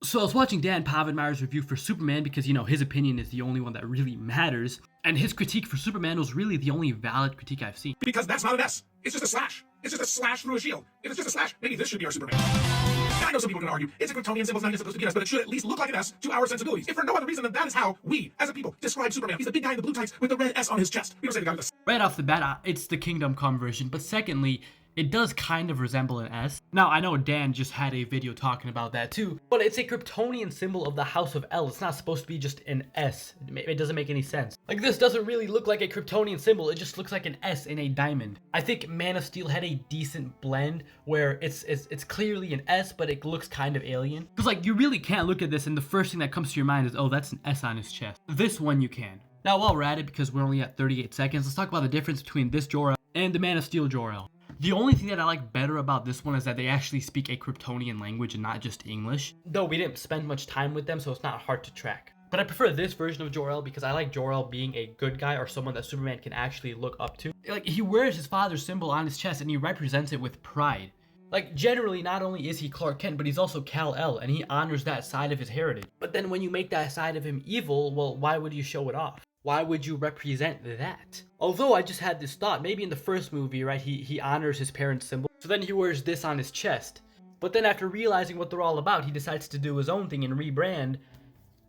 So I was watching Dan Pavenmeyer's review for Superman because, his opinion is the only one that really matters. And his critique for Superman was really the only valid critique I've seen. Because that's not an S. It's just a slash. It's just a slash through a shield. If it's just a slash, maybe this should be our Superman. And I know some people are going to argue, it's a Kryptonian symbol, it's not even supposed to be an S, but it should at least look like an S to our sensibilities. If for no other reason than that is how we, as a people, describe Superman. He's the big guy in the blue tights with the red S on his chest. We don't say the guy with the... Right off the bat, it's the Kingdom Come version, but secondly, it does kind of resemble an S. Now, I know Dan just had a video talking about that too, but it's a Kryptonian symbol of the House of El. It's not supposed to be just an S. It doesn't make any sense. Like, this doesn't really look like a Kryptonian symbol, it just looks like an S in a diamond. I think Man of Steel had a decent blend where it's clearly an S, but it looks kind of alien. Because, like, you really can't look at this and the first thing that comes to your mind is, oh, that's an S on his chest. This one you can. Now, while we're at it, because we're only at 38 seconds, let's talk about the difference between this Jor-El and the Man of Steel Jor-El. The only thing that I like better about this one is that they actually speak a Kryptonian language and not just English. Though we didn't spend much time with them, so it's not hard to track. But I prefer this version of Jor-El because I like Jor-El being a good guy or someone that Superman can actually look up to. Like, he wears his father's symbol on his chest and he represents it with pride. Like, generally, not only is he Clark Kent, but he's also Kal-El, and he honors that side of his heritage. But then when you make that side of him evil, well, why would you show it off? Why would you represent that? Although I just had this thought, maybe in the first movie, right, he honors his parents' symbol, so then he wears this on his chest. But then after realizing what they're all about, he decides to do his own thing and rebrand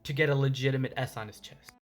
to get a legitimate S on his chest.